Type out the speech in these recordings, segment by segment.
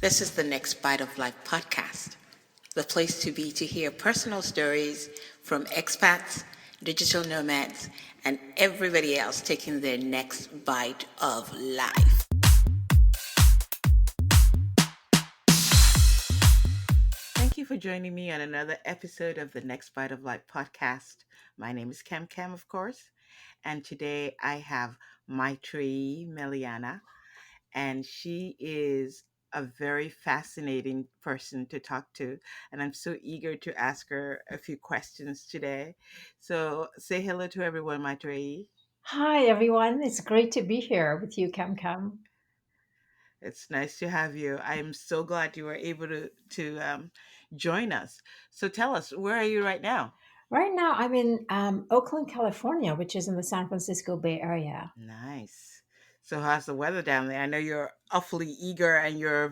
This is the Next Bite of Life podcast, the place to be to hear personal stories from expats, digital nomads, and everybody else taking their next bite of life. Thank you for joining me on another episode of the Next Bite of Life podcast. My name is Cam, of course, and today I have Mytrae Meliana, and she is a very fascinating person to talk to, and I'm so eager to ask her a few questions today. So say hello to everyone, Mytrae. Hi, everyone. It's great to be here with you, Cam Cam. It's nice to have you. I'm so glad you were able to join us. So tell us, where are you right now? Right now, I'm in Oakland, California, which is in the San Francisco Bay Area. Nice. So how's the weather down there? I know you're awfully eager and you're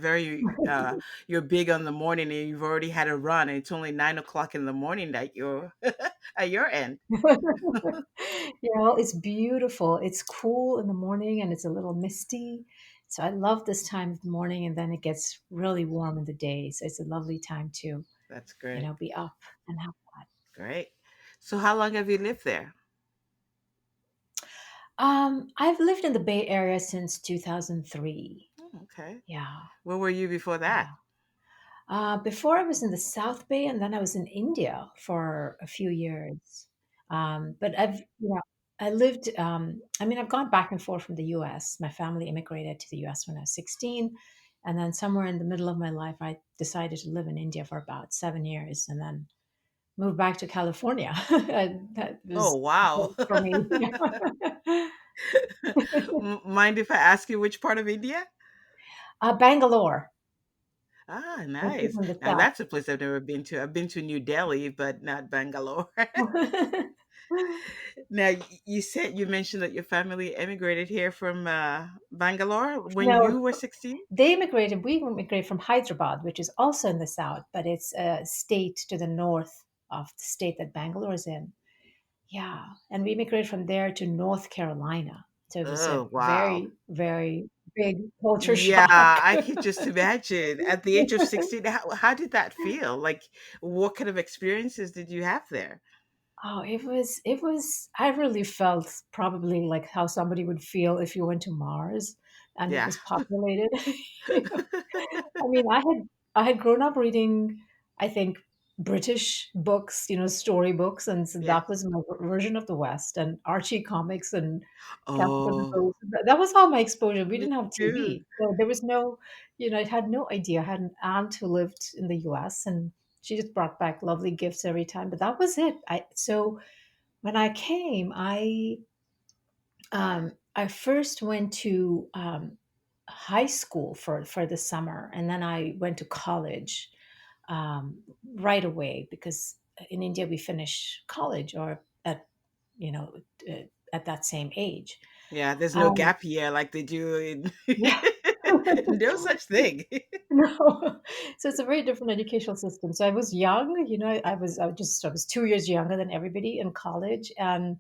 you're big on the morning, and you've already had a run, and it's only 9 o'clock in the morning that you're at your end. It's beautiful. It's cool in the morning and it's a little misty. So I love this time of the morning, and then it gets really warm in the day. So it's a lovely time to, That's great. be up and have that. Great. So how long have you lived there? I've lived in the Bay Area since 2003. Okay. Yeah, Where were you before that? yeah. Before I was in the South Bay, and then I was in India for a few years. But I lived. I've gone back and forth from the U.S. My family immigrated to the U.S. when I was 16, and then somewhere in the middle of my life, I decided to live in India for about 7 years, and then moved back to California. And that Oh, was wow. great for me. Mind if I ask you which part of India? Bangalore, Ah, which is nice. in the Now south. that's a place I've never been to. I've been to New Delhi, but not Bangalore. Now, you said you mentioned that your family emigrated here from Bangalore when No, you were 16? we immigrated from Hyderabad, which is also in the south, but it's a state to the north of the state that Bangalore is in. Yeah. And we immigrated from there to North Carolina. So it was a Oh, wow. very, very big culture Yeah, shock. I could just imagine. At the age of 16, how did that feel? Like, what kind of experiences did you have there? Oh, I really felt probably like how somebody would feel if you went to Mars and it Yeah. was populated. I had grown up reading, I think, British books, storybooks, and so Yes. that was my version of the West, and Archie comics and Casper the Oh, Ghost. That was all my exposure. We me didn't have too. TV, so there was no, I had no idea. I had an aunt who lived in the U.S. and she just brought back lovely gifts every time, but that was it. So when I came, I first went to high school for the summer, and then I went to college right away because in India we finish college or you know uh, at that same age. Yeah, there's no Um, gap year like they do in yeah, no such thing. no, so it's a very different educational system. So I was young, I was 2 years younger than everybody in college, and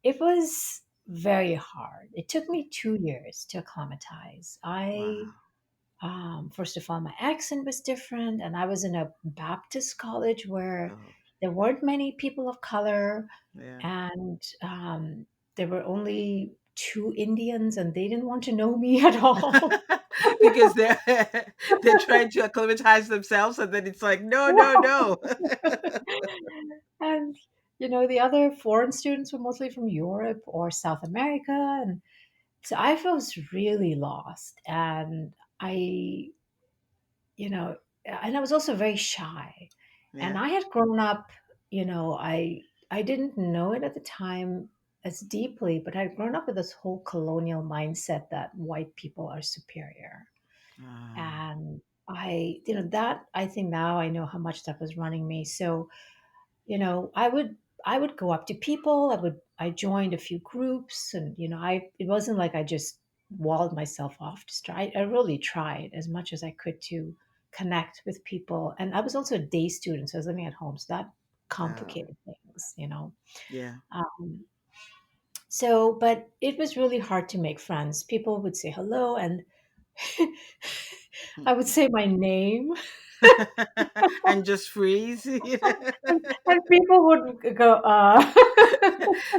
it was very hard. It took me 2 years to acclimatize. Wow. First of all, my accent was different, and I was in a Baptist college where Oh, there weren't many people of color, yeah. and there were only two Indians, and they didn't want to know me at all. Because they're trying to acclimatize themselves, and then it's like, no, no, No. no. And the other foreign students were mostly from Europe or South America, and so I was really lost, and I, you know, and I was also very shy. And Yeah. I had grown up, I didn't know it at the time as deeply, but I'd grown up with this whole colonial mindset that white people are superior. Ah, And that I think now I know how much that was running me. So I would go up to people. I joined a few groups, and it wasn't like I just walled myself off. I really tried as much as I could to connect with people. And I was also a day student, so I was living at home, so that oh, complicated things. yeah. Um, so, but it was really hard to make friends. People would say hello, and I would say my name, And just freeze, you know? and people would go,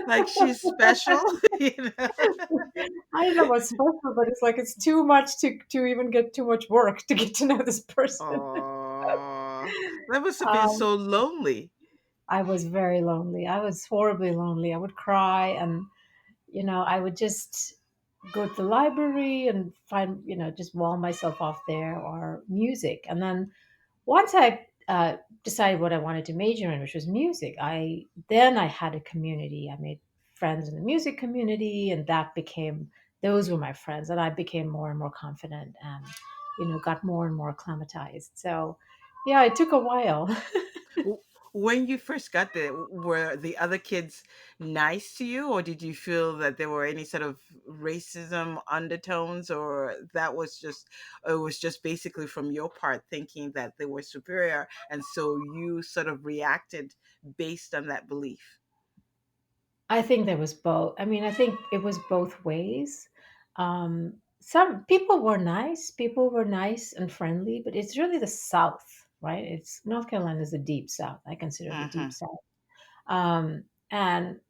Like she's special, you know? I don't know what's special, but it's like it's too much to even get too much work to get to know this person. Oh, that must have been Um, so lonely. I was very lonely. I was horribly lonely. I would cry, and I would just go to the library and find, just wall myself off there, or music. And then once I decided what I wanted to major in, which was music, I had a community. I made friends in the music community, and those were my friends, and I became more and more confident, and got more and more acclimatized. So, yeah, it took a while. W- When you first got there, were the other kids nice to you, or did you feel that there were any sort of racism undertones, or that was just, it was just basically from your part thinking that they were superior, and so you sort of reacted based on that belief? I think there was both. I mean, I think it was both ways. Some people were nice and friendly, but it's really the South, right? It's North Carolina is the deep South. I consider it the deep Hmm. South. And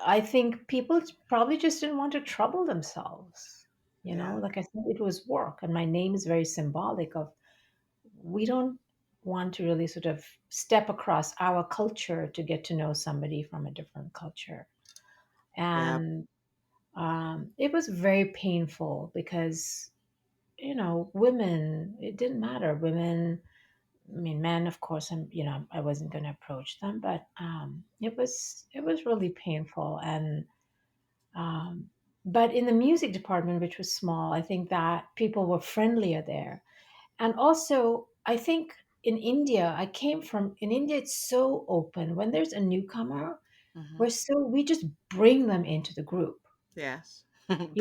I think people probably just didn't want to trouble themselves. Yeah, Like I said, it was work, and my name is very symbolic of we don't want to really sort of step across our culture to get to know somebody from a different culture. yeah, And it was very painful because women, it didn't matter. Women, I mean, men, of course, I wasn't going to approach them, but it was really painful. And um, but in the music department, which was small, I think that people were friendlier there. And also, I think in India, it's so open. When there's a newcomer, hmm, we just bring them into the group. yes. It's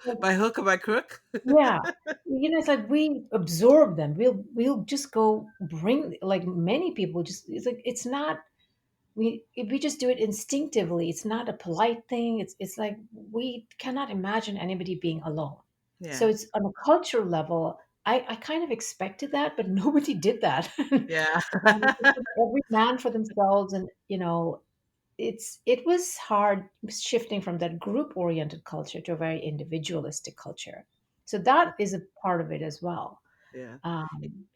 like, By hook or by crook? yeah, it's like we absorb them. We'll just go bring, like, many people just, it's like it's not, we just do it instinctively. It's not a polite thing. It's like we cannot imagine anybody being alone. So Yeah, it's on a cultural level. I kind of expected that, but nobody did that. yeah, It's like every man for themselves, and it was hard shifting from that group oriented culture to a very individualistic culture. So that is a part of it as well. yeah. Um,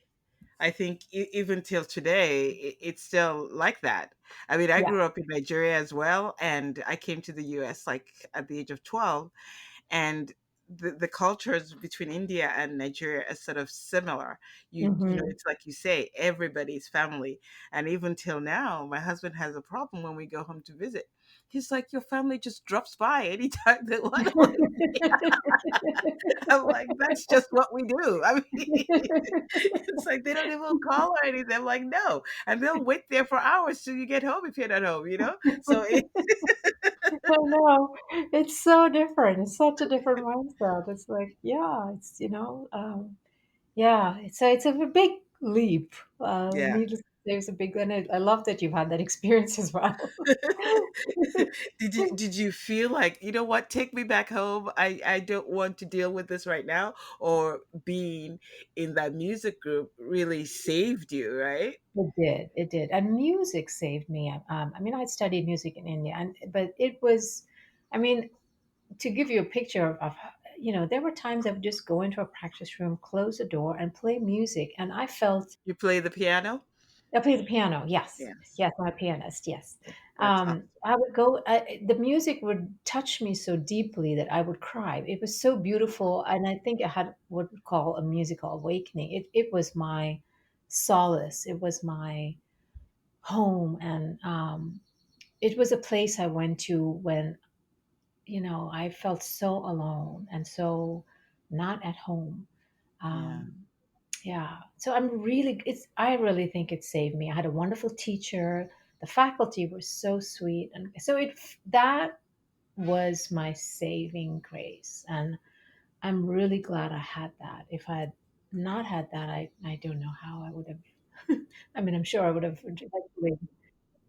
I think even till today, it's still like that. I mean, I yeah. grew up in Nigeria as well, and I came to the US like at the age of 12, and the cultures between India and Nigeria are sort of similar. You know, Hmm. it's like you say, everybody's family. And even till now, my husband has a problem when we go home to visit. He's like, your family just drops by anytime they want to. I'm like, that's just what we do. I mean, it's like they don't even call or anything. I'm like, no. And they'll wait there for hours till you get home if you're not home, you know? So I know. It's so different. It's such a different mindset. It's like, yeah, yeah. So it's a big leap. yeah. Needless to say, it's a big, and I love that you've had that experience as well. Did you feel like, you know what, take me back home? I don't want to deal with this right now, or being in that music group really saved you, right? It did. It did. And music saved me. I mean, I studied music in India, but it was, I mean, to give you a picture there were times I would just go into a practice room, close the door, and play music, and I felt. You play the piano? I play the piano. Yes, Yes. yes, I'm a pianist. Yes, That's awesome. I would go. The music would touch me so deeply that I would cry. It was so beautiful, and I think I had what we call a musical awakening. It was my solace. It was my home, and it was a place I went to when I felt so alone and so not at home. Yeah. Um, yeah. So I really think it saved me. I had a wonderful teacher. The faculty were so sweet. And so that was my saving grace. And I'm really glad I had that. If I had not had that, I don't know how I would have. I mean, I'm sure I would have eventually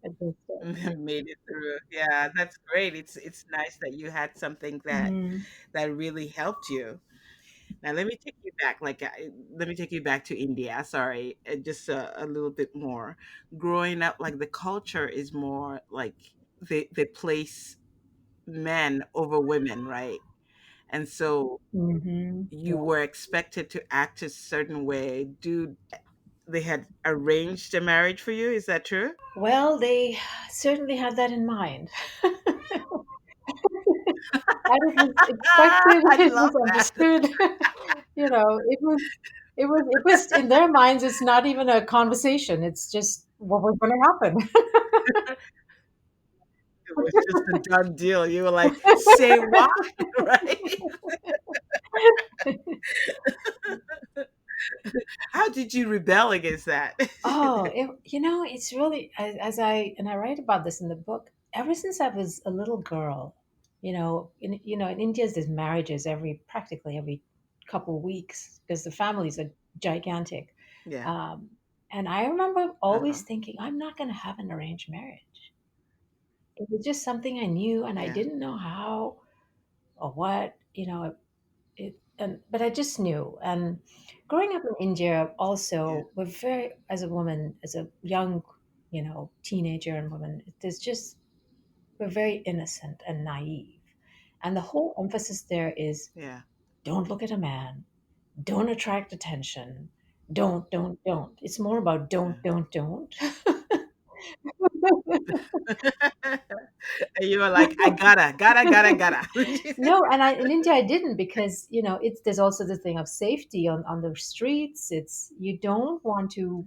adjusted. Made it through. Yeah, that's great. It's nice that you had something that Mhm. that really helped you. Now let me take you back. Let me take you back to India. Sorry, just a little bit more. Growing up, like the culture is more like they place men over women, right? And so Hmm. you Yeah. were expected to act a certain way. Do they had arranged a marriage for you? Is that true? Well, they certainly had that in mind. And it was expected, I it love was that. understood. It was in their minds, it's not even a conversation. It's just what was going to It was just a done deal. You were like, say what? Right? happen. How did you rebel against that? Oh, it's really, as I write about this in the book. Ever since I was a little girl, in India there's marriages practically every couple of weeks because the families are gigantic. Yeah. Um, and I remember Uh-huh. always thinking, I'm not going to have an arranged marriage. It was just something I knew, and I Yeah. didn't know how or what. But I just knew. And growing up in India, Yeah. also, we're very, as a woman, as a young, teenager and woman, there's just we're very innocent and naive, and the whole emphasis there is Yeah. don't look at a man, don't attract attention, don't. It's more about Yeah. don't. And you were like, I gotta. No, and in India I didn't, because it's there's also the thing of safety on the streets. It's you don't want to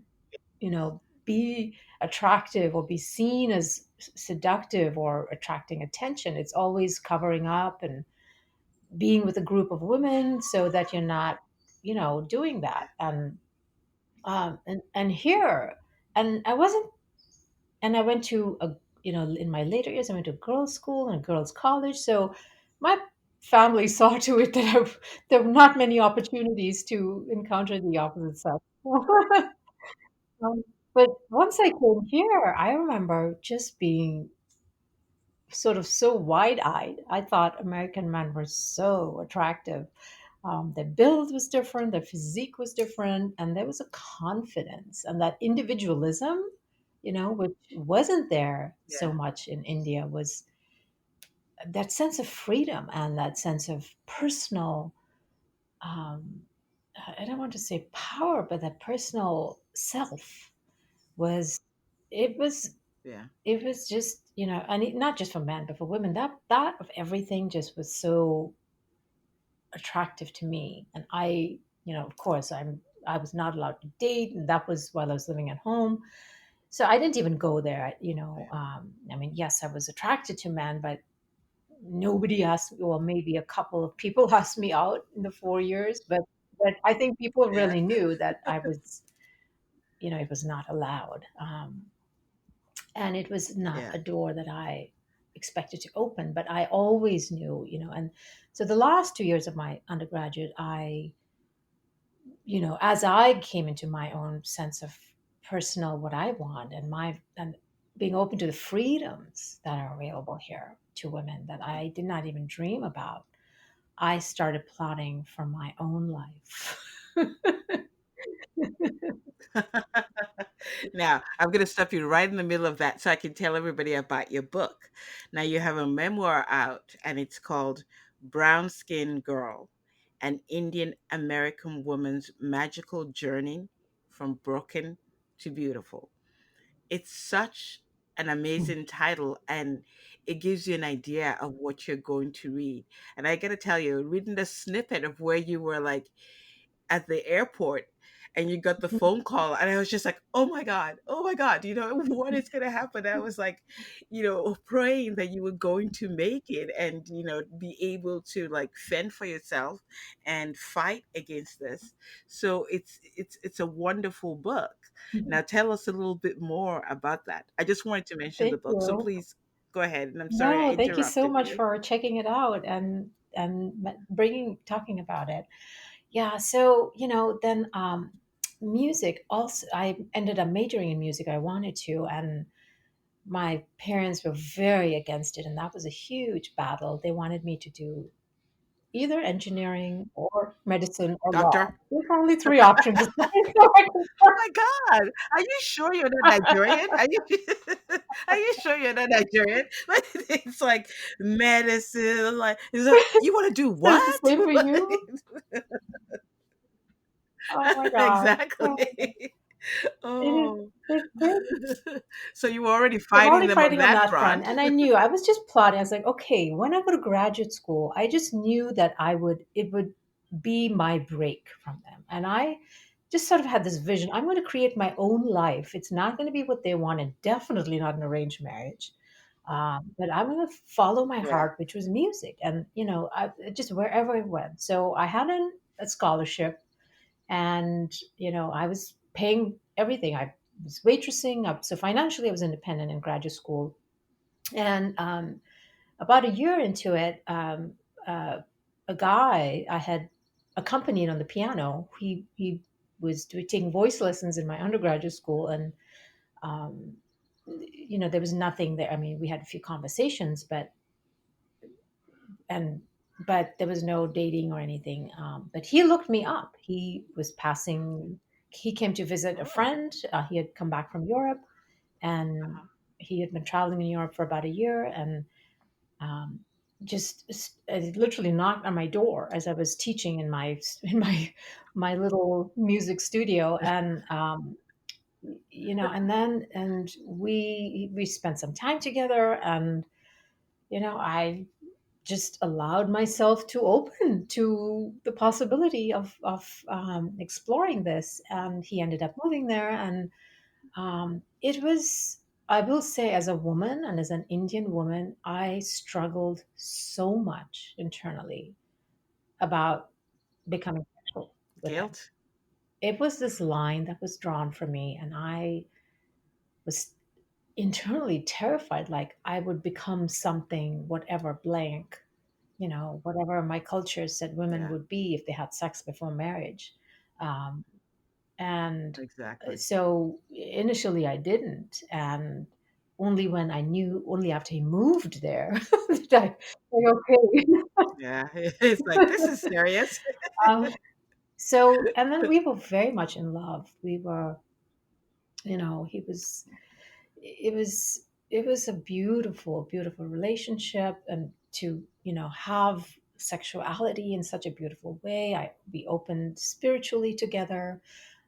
be attractive or be seen as seductive or attracting attention. It's always covering up and being with a group of women so that you're not doing Yeah. that. And here, and I wasn't and I went to in my later years, I went to girls' school and girls' college. So my family saw to it that there were not many opportunities to encounter the opposite sex. Um, but once I came here, I remember just being sort of so wide-eyed. I thought American men were so attractive. Their build was different, their physique was different, and there was a confidence and that individualism, which wasn't there so Yeah. much in India, was that sense of freedom and that sense of personal, um, I don't want to say power, but that personal self was, it was, Yeah. it was just, and not just for men, but for women, that of everything just was so attractive to me. And of course, I was not allowed to date, and that was while I was living at home. So I didn't even go there. I mean, yes, I was attracted to men, but nobody asked me. Well, maybe a couple of people asked me out in the 4 years, but I think people Yeah. really knew that I was, it was not allowed, and it was not Yeah. a door that I expected to open. But I always knew, and so the last 2 years of my undergraduate, as I came into my own sense of personal what I want, and being open to the freedoms that are available here to women that I did not even dream about, I started plotting for my own life. Now, I'm going to stop you right in the middle of that so I can tell everybody about your book. Now, you have a memoir out, and it's called Brown Skin Girl, an Indian American woman's magical journey from broken to beautiful. It's such an amazing title, and it gives you an idea of what you're going to read. And I got to tell you, reading the snippet of where you were like, at the airport and you got the phone call, and I was just like, oh my god, what is going to happen. I was like, praying that you were going to make it and be able to like fend for yourself and fight against this. So it's a wonderful book. Now tell us a little bit more about that. I just wanted to mention the Thank book, so you. please go ahead, and I'm sorry I No, thank you so interrupted much you. for checking it out and bringing talking about it. Yeah, so then music also. I ended up majoring in music. I wanted to, and my parents were very against it, and that was a huge battle. They wanted me to do either engineering or medicine or law. Doctor. There's only three options. Oh my God. Are you sure you're not Nigerian? Are you are you sure you're not Nigerian? But it's like medicine, like is that you want to do So it's the what? same for you? Oh my gosh. So Exactly. it is, Oh. it's crazy. So you were already I was fighting already them on fighting on that that front. front. And I knew I was just plotting. I was like, okay, when I go to graduate school, I just knew that it would be my break from them. And I just sort of had this vision. I'm going to create my own life. It's not going to be what they wanted, definitely not an arranged marriage. But I'm going to follow my Yeah. heart, which was music. And, just wherever I went. So I had a scholarship and I was paying everything. I was waitressing up, so financially I was independent in graduate school. And about a year into it, uh, a guy I had accompanied on the piano, he was taking voice lessons in my undergraduate school. And um, there was nothing there. I mean, we had a few conversations, and but there was no dating or anything. But he looked me up. He was passing. He came to visit a Oh. friend. He had come back from Europe, and Uh-huh. he had been traveling in Europe for about a year, and um, literally knocked on my door as I was teaching in my little music studio. And we spent some time together. And I just allowed myself to open to the possibility of exploring this. And he ended up moving there. And it was, I will say, as a woman and as an Indian woman, I struggled so much internally about becoming sexual with him. Guilt. It was this line that was drawn for me, and I was internally terrified, like I would become something, whatever blank, whatever my culture said women Yeah. would be if they had sex before marriage. Um, and Exactly. so initially I didn't. And only after he moved there, did I say, okay. Yeah. It's like this is serious. um, and then we were very much in love. We were, he was, it was, it was a beautiful, beautiful relationship. And to, have sexuality in such a beautiful way. We opened spiritually together.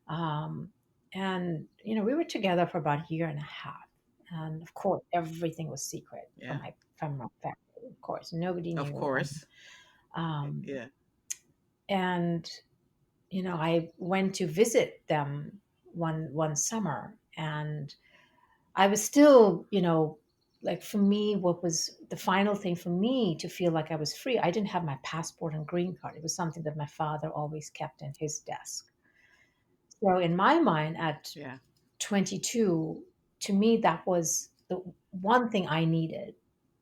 Um, and we were together for about a year and a half. And of course, everything was secret Yeah. from my family. Of course, nobody Of knew. And course. um, Yeah. and I went to visit them one summer. And I was still, like, for me, what was the final thing for me to feel like I was free? I didn't have my passport and green card. It was something that my father always kept in his desk. So in my mind, at Yeah. 22, to me, that was the one thing I needed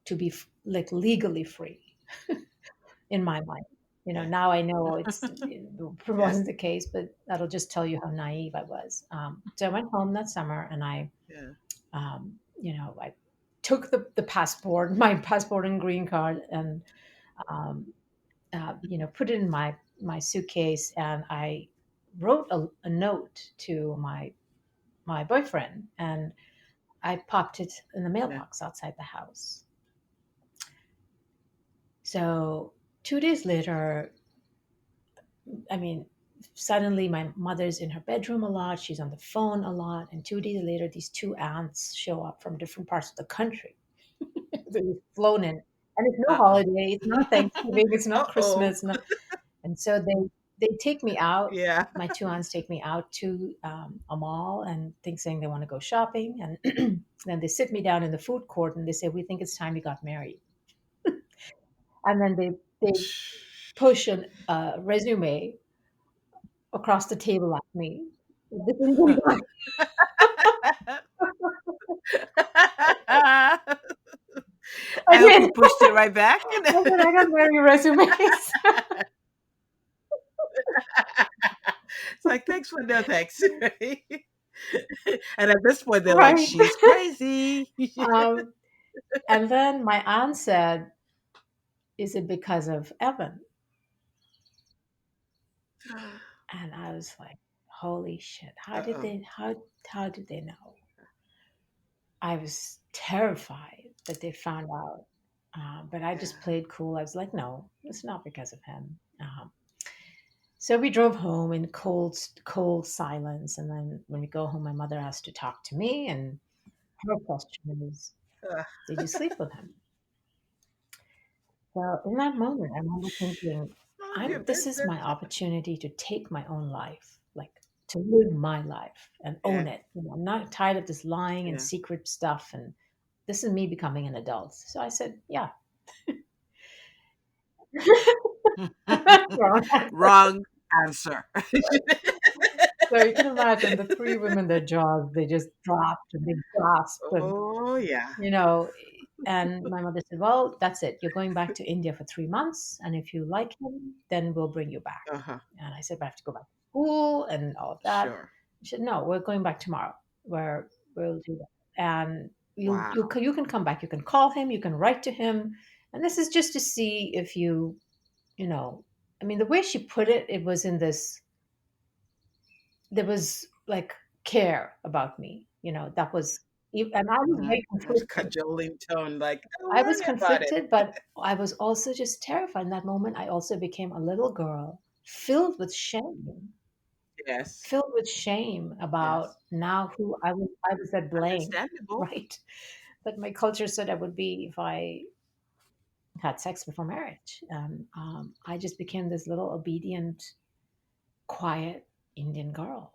to be like legally free in my mind. Yeah. Now I know it Yeah. wasn't the case, but that'll just tell you how naive I was. So I went home that summer, and Yeah. I took the passport, my passport and green card, and um, put it in my suitcase. And I wrote a note to my boyfriend, and I popped it in the Yeah. mailbox outside the house. So 2 days later, I mean, suddenly my mother's in her bedroom a lot. She's on the phone a lot. And 2 days later, these two aunts show up from different parts of the country. They've flown in. And it's no Uh-oh. holiday. It's not Thanksgiving. It's not Uh-oh. Christmas. And so they take me out. Yeah. My two aunts take me out to a mall and saying they want to go shopping. And then they sit me down in the food court and they say, "We think it's time you got married." And then they push a resume across the table at me. This Indian guy. I I hope you did. pushed it right back. I said, "I got married resumes." It's like, thanks for no thanks. Right? And at this point, they're like, Right. she's crazy. Um, and then my aunt said, "Is it because of Evan?" And I was like, holy shit, Uh-oh. how did they know? I was terrified that they found out. But I just Yeah. played cool. I was like, no, it's not because of him. So we drove home in cold silence. And then when we go home, my mother has to talk to me. And her question is, Uh, did you sleep with him? Well, in that moment, I remember thinking, none of your this is business. my opportunity to take my own life, like to live my life and Yeah. own it. I'm not tired of this lying and Yeah. secret stuff. And this is me becoming an adult. So I said, yeah. Wrong answer. Wrong answer. So you can imagine the three women, their jaws, they just dropped and they gasped. And Oh, yeah. you know, and my mother said, well, that's it. You're going back to India for 3 months. And if you like him, then we'll bring you back. Uh-huh. And I said, but I have to go back to school and all of that. Sure. She said, no, we're going back tomorrow. Where we'll do that. And Wow. you can come back. You can call him. You can write to him. And this is just to see if you know, I mean, the way she put it, it was in this, there was like care about me, that was, and I was Hmm. very There's conflicted. cajoling tone, like, don't I was worry about it. conflicted, but I was also just terrified. In that moment, I also became a little girl Yes. filled with shame about Yes. now who I was at blame, Understandable. right? But my culture said I would be if I had sex before marriage. And I just became this little obedient, quiet Indian girl.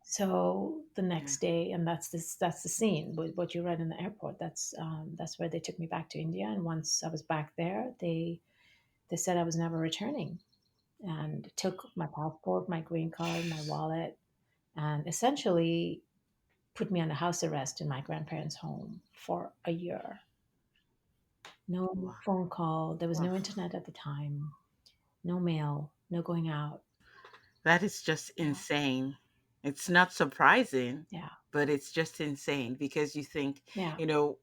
So the Yeah. next day, and that's the scene with what you read in the airport. That's where they took me back to India. And once I was back there, they said I was never returning, and took my passport, my green card, my wallet, and essentially put me under house arrest in my grandparents' home for a year. No Wow. phone call. There was Wow. no internet at the time. No mail. No going out. That is just Yeah, insane. It's not surprising, yeah, but it's just insane because you think, yeah. you know,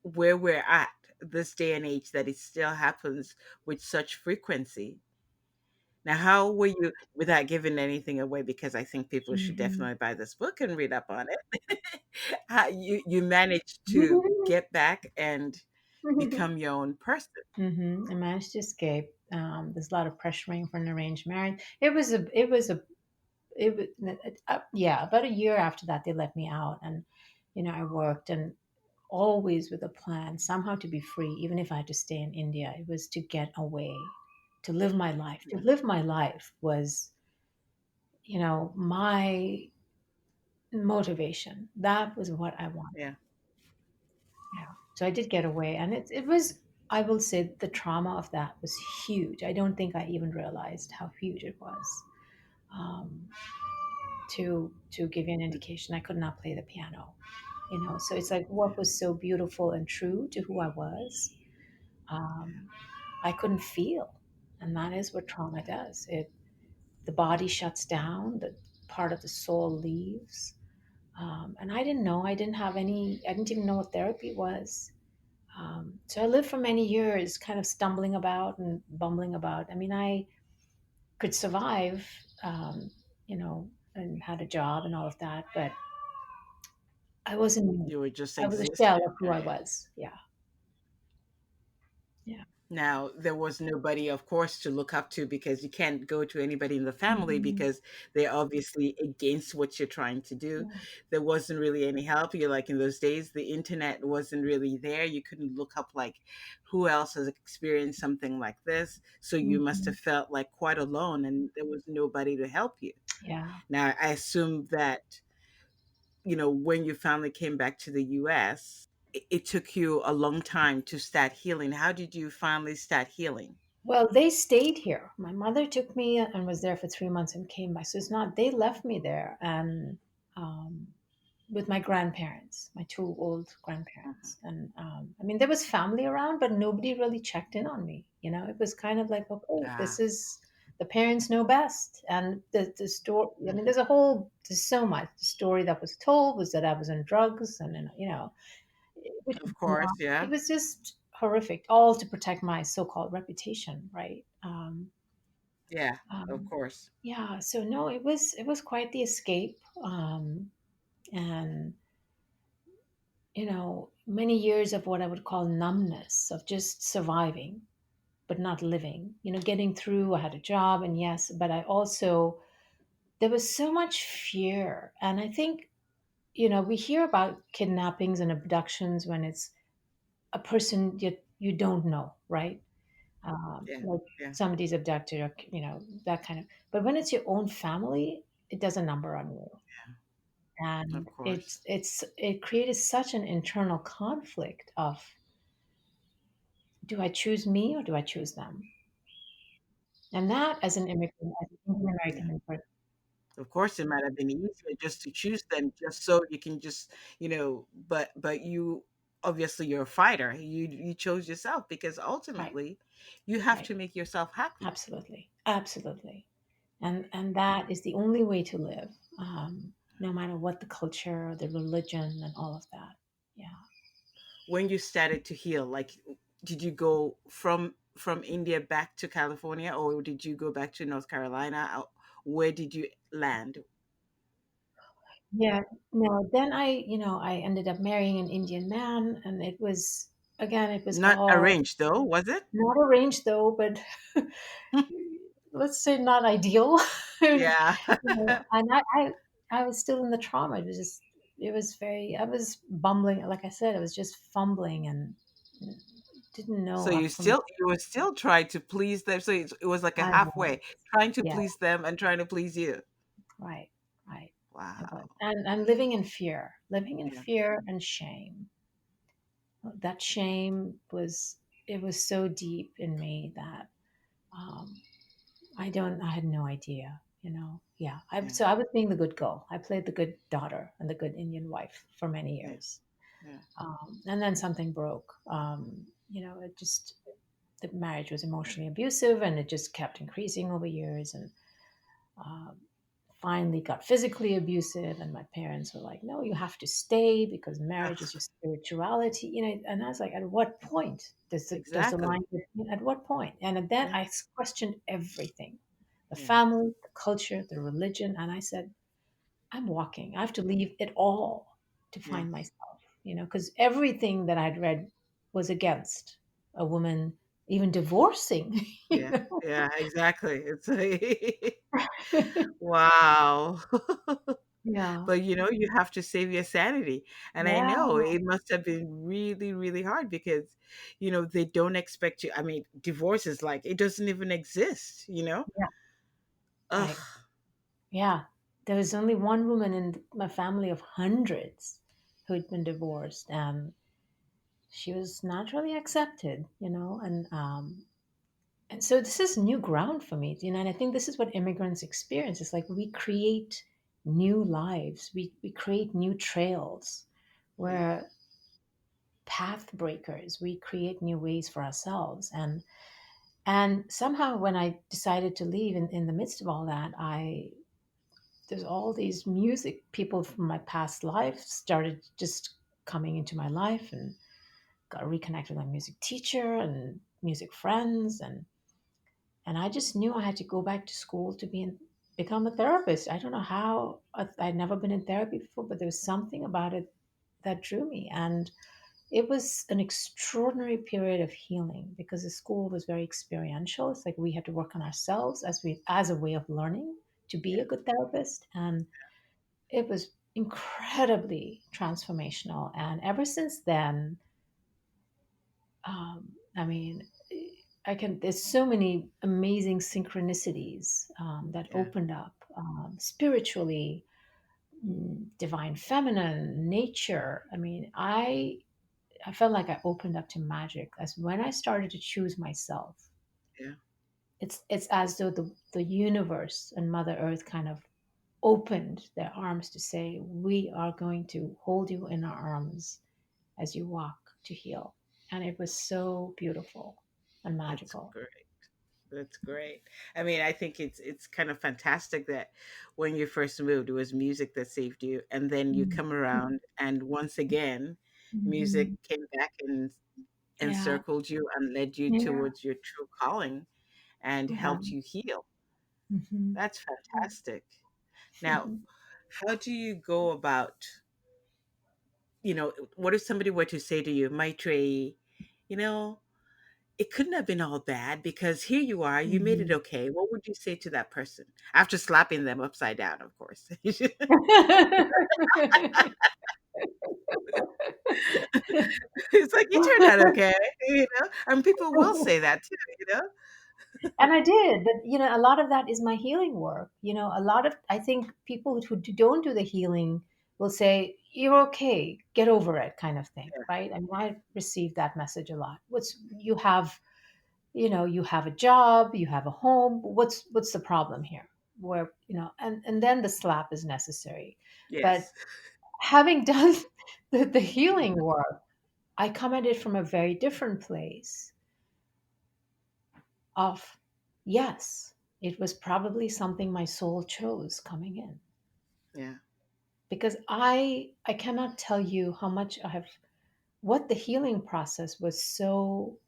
where we're at this day and age that it still happens with such frequency. Now, how were you, without giving anything away, because I think people should Hmm. definitely buy this book and read up on it. How you managed to get back and become your own person. I managed to escape. There's a lot of pressuring for an arranged marriage. It was, yeah, about a year after that, they let me out. And, I worked and always with a plan, somehow to be free, even if I had to stay in India. It was to get away, to live my life. To Yeah. live my life was, my motivation. That was what I wanted. Yeah. Yeah. So I did get away, and it was. I will say the trauma of that was huge. I don't think I even realized how huge it was. Um, to give you an indication, I could not play the piano. So it's like what was so beautiful and true to who I was. Um, I couldn't feel, and that is what trauma does. The body shuts down, the part of the soul leaves. And I didn't know. I didn't have any. I didn't even know what therapy was. So I lived for many years, kind of stumbling about and bumbling about. I mean, I could survive, um, you know, and had a job and all of that, but I wasn't me. You were just I was a shell existing. of who I was. Yeah, yeah. Now, there was nobody, of course, to look up to because you can't go to anybody in the family Mhm. because they're obviously against what you're trying to do. Yeah. There wasn't really any help. You're like in those days, the internet wasn't really there. You couldn't look up like who else has experienced something like this. So you must Mhm. have felt like quite alone and there was nobody to help you. Yeah. Now, I assume that, when you finally came back to the US, it took you a long time to start healing. How did you finally start healing? Well, they stayed here. My mother took me and was there for 3 months and came back. So it's not, they left me there and um, with my grandparents, my two old Mhm. grandparents. And I mean, there was family around, but nobody really checked in on me. It was kind of like, okay, this Ah, is the parents know best. And the story, I mean, mhm. there's so much. The story that was told was that I was on drugs and, which was Of course, not. It yeah. was just horrific, all to protect my so-called reputation, right? Yeah, of Um, course. yeah, so no, it was quite the escape, and many years of what I would call numbness of just surviving but not living. Getting through. I had a job, and yes, but I also there was so much fear, and I think we hear about kidnappings and abductions when it's a person you don't know, right? Yeah, Like yeah, somebody's abducted, or that kind of. But when it's your own family, it does a number on you, of and course. it created such an internal conflict of, do I choose me or do I choose them? And that, as an immigrant, as an Indian Yeah. American immigrant, Of course, it might have been easier just to choose them, just so you can just, but you obviously you're a fighter. You chose yourself because right, ultimately you have right, to make yourself happy. absolutely, absolutely, and that is the only way to live, no matter what the culture, the religion, and all of that. Yeah. When you started to heal, like, did you go from India back to California, or did you go back to North Carolina? Where did you land? Yeah, no, then I ended up marrying an Indian man, and it was Not all arranged though, was it? not arranged though, but let's say not ideal. Yeah. And I was still in the trauma. I was bumbling. Like I said, I was just fumbling and didn't know So up from you were still trying to please them. So it was like a I was. halfway, trying to Yeah, please them and trying to please you. right, right. It was. Wow. And living in Yeah. fear and shame. That shame was so deep in me that um, I had no idea, Yeah. Yeah. So I was being the good girl. I played the good daughter and the good Indian wife for many Yeah. years. Yeah. And then something broke. The marriage was emotionally abusive, and it just kept increasing over years. And um, finally got physically abusive, and my parents were like, no, you have to stay because marriage is Ugh, your spirituality, and I was like, at what point does the exactly. line at what point? And then Yeah. I questioned everything, the Yeah. family, the culture, the religion, and I said, I'm walking, I have to leave it all to Yeah. find myself, because everything that I'd read was against a woman even divorcing. you Yeah. know Yeah. Exactly. It's wow. yeah, But you have to save your sanity. And I yeah, know it must have been really, really hard because, they don't expect you. I mean, divorce is like, it doesn't even exist? yeah, Ugh. right. Yeah, there was only one woman in my family of hundreds who'd been divorced, and she was not really accepted, and so this is new ground for me, and I think this is what immigrants experience. It's like we create new lives, we create new trails, Yeah. we're path breakers, we create new ways for ourselves, and somehow when I decided to leave in the midst of all that, I there's all these music people from my past life started just coming into my life, and got reconnected with my music teacher and music friends, and I just knew I had to go back to school to become a therapist. I don't know how. I'd never been in therapy before, but there was something about it that drew me, and it was an extraordinary period of healing because the school was very experiential. It's like we had to work on ourselves as a way of learning to be a good therapist, and it was incredibly transformational. And ever since then, I mean, there's so many amazing synchronicities that Yeah. opened up spiritually, divine feminine, nature. I mean, I felt like I opened up to magic as when I started to choose myself. Yeah. It's as though the universe and Mother Earth kind of opened their arms to say, we are going to hold you in our arms as you walk to heal. And it was so beautiful and That's magical. great. That's great. I mean, I think it's kind of fantastic that when you first moved, it was music that saved you, and then you come around, and once again, music Mhm. came back and Yeah, encircled you and led you yeah, towards your true calling and yeah, helped you heal. Mhm. That's fantastic. Now, how do you go about, what if somebody were to say to you, Maitrey, you know, it couldn't have been all bad because here you are, you made it Mhm. okay. What would you say to that person after slapping them upside down, of course? It's like you turned out okay, and people will say that too, And I did, but a lot of that is my healing work. A lot of I think people who don't do the healing will say, "You're okay, get over it," kind of thing, Yeah, right? I mean, I received that message a lot. You have a job, you have a home. What's the problem here? And then the slap is necessary. But yes, having done the healing work, I come at it from a very different place of, yes, it was probably something my soul chose coming in. yeah, Because I cannot tell you how much I have what the healing process was so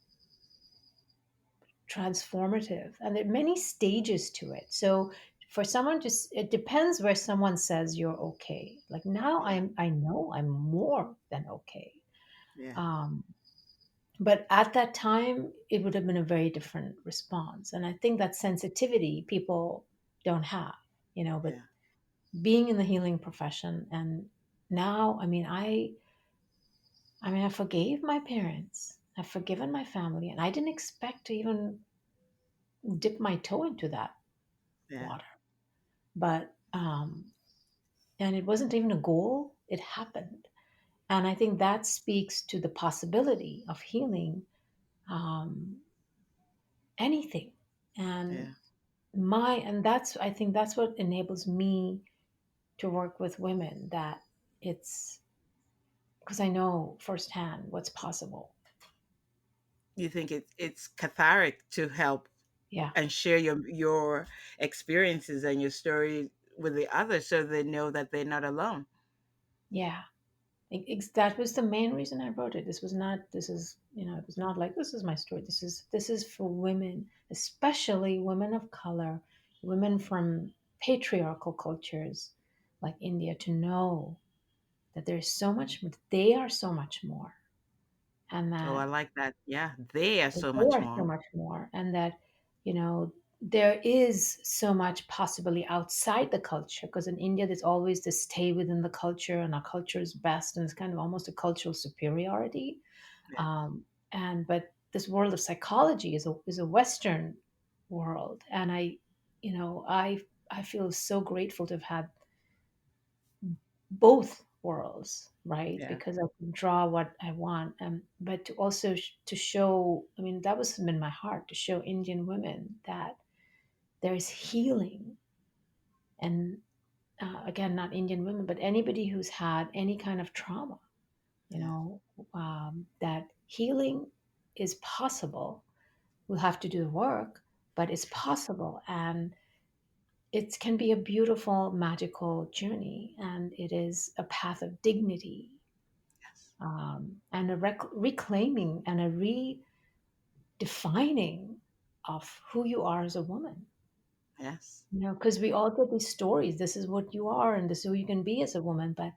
transformative, and there are many stages to it. So for someone to it depends where someone says you're okay. Like now yeah, I know I'm more than okay. yeah, um but at that time it would have been a very different response, and I think that sensitivity people don't have. But yeah, being in the healing profession, and now, I forgave my parents, I've forgiven my family, and I didn't expect to even dip my toe into that yeah, water. But and it wasn't even a goal, it happened. And I think that speaks to the possibility of healing um, anything. And yeah. that's, I think that's what enables me to work with women, that it's because I know firsthand what's possible. You think it's cathartic to help Yeah. and share your experiences and your story with the others so they know that they're not alone. Yeah. That was the main reason I wrote it. It was not like, this is my story. This is for women, especially women of color, women from patriarchal cultures like India, to know that there's so much, they are so much more, and Oh, I that like that. Yeah, they are they so much are so more. much more, and that you know there is so much possibly outside the culture, because in India there's always this stay within the culture, and our culture is best, and it's kind of almost a cultural superiority. Yeah, Um, and but this world of psychology is a Western world, and I feel so grateful to have had both worlds, right? yeah, Because I can draw what I want, but to also to show, I mean, that was in my heart, to show Indian women that there's healing. And again, not Indian women, but anybody who's had any kind of trauma, you yeah, know, that healing is possible. We'll have to do the work, but it's possible. And it can be a beautiful, magical journey. And it is a path of dignity, yes, and a reclaiming and a redefining of who you are as a woman. yes. Because we all get these stories. This is what you are, and this is who you can be as a woman. But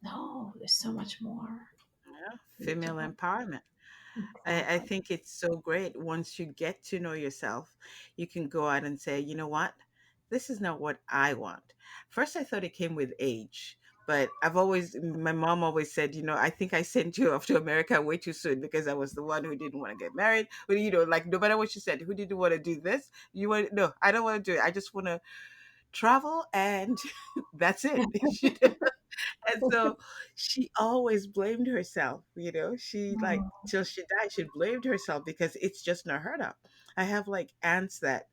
no, there's so much more. Yeah, We need to female work. empowerment. I Exactly. think it's so great. Once you get to know yourself, you can go out and say, you know what? This is not what I want. First, I thought it came with age, but my mom always said, I think I sent you off to America way too soon because I was the one who didn't want to get married. But, like no matter what she said, who didn't want to do this? No, I don't want to do it. I just want to travel and that's it. And so she always blamed herself, She like Oh, till she died, she blamed herself because it's just not heard of. I have like aunts that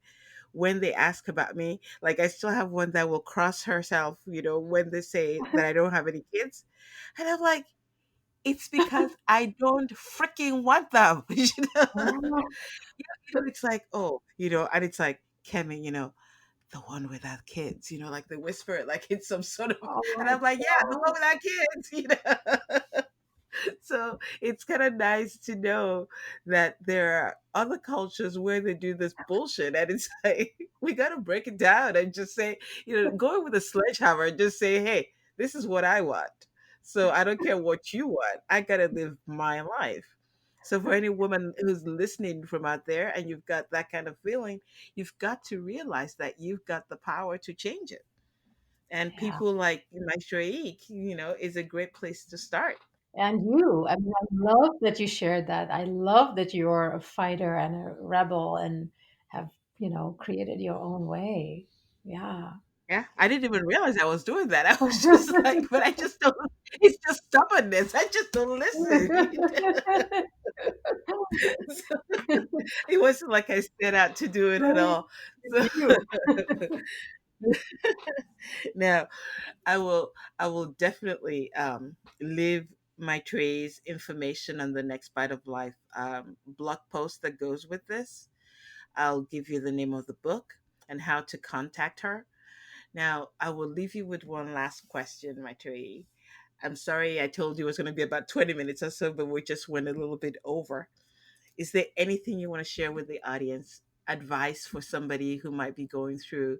when they ask about me, like I still have one that will cross herself, when they say that I don't have any kids. And I'm like, it's because I don't freaking want them. It's like, oh, and it's like, Kemi, the one without kids, like they whisper it like it's some sort of, oh and my I'm like, yeah, the one God. without kids. So it's kind of nice to know that there are other cultures where they do this bullshit, and it's like we got to break it down and just say, go in with a sledgehammer and just say, hey, this is what I want. So I don't care what you want. I got to live my life. So for any woman who's listening from out there and you've got that kind of feeling, you've got to realize that you've got the power to change it. And Yeah. people like Mytrae, is a great place to start. And you, I mean, I love that you shared that. I love that you're a fighter and a rebel and have, created your own way. Yeah. Yeah, I didn't even realize I was doing that. I was just like, but I just don't. It's just stubbornness. I just don't listen. So it wasn't like I set out to do it at Right. all. It's So you. now I will. I will definitely leave my trays information on the Next Bite of Life blog post that goes with this. I'll give you the name of the book and how to contact her. Now, I will leave you with one last question, my tree. I'm sorry I told you it was going to be about 20 minutes or so, but we just went a little bit over. Is there anything you want to share with the audience? Advice for somebody who might be going through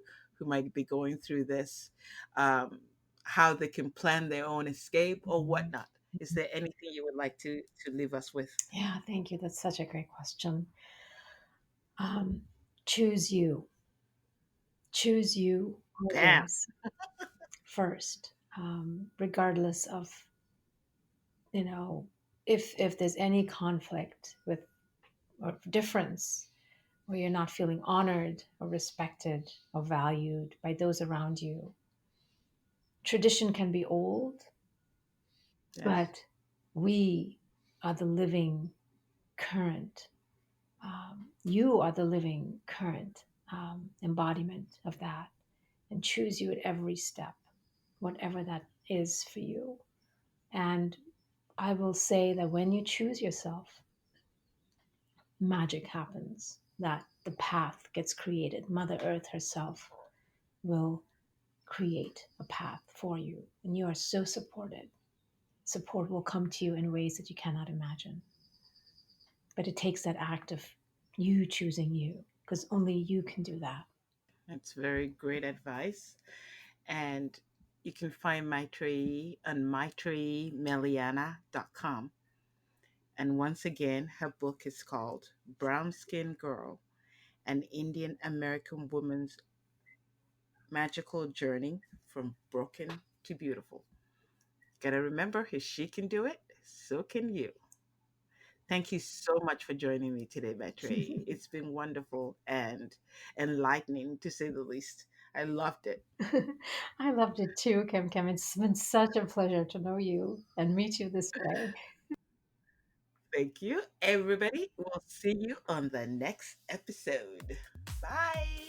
this, um, how they can plan their own escape or Mhm. whatnot? Is there anything you would like to leave us with? Yeah, thank you. That's such a great question. Um, choose you. Choose you Damn. always first, regardless of, you know, if there's any conflict with or difference, or you're not feeling honored or respected or valued by those around you. Tradition can be old, Yes. but we are the living current. You are the living current embodiment of that, and choose you at every step, whatever that is for you. And I will say that when you choose yourself, magic happens, that the path gets created. Mother Earth herself will create a path for you, and you are so supported. Support will come to you in ways that you cannot imagine. But it takes that act of you choosing you, because only you can do that. That's very great advice. And you can find Mytrae on mytraemeliana.com. And once again, her book is called Brown Skin Girl, an Indian American woman's magical journey from broken to beautiful. Gotta remember, if she can do it, so can you. Thank you so much for joining me today, Mytrae. It's been wonderful and enlightening to say the least. I loved it. I loved it too, Kim Kim. It's been such a pleasure to know you and meet you this way. Thank you, everybody. We'll see you on the next episode. Bye.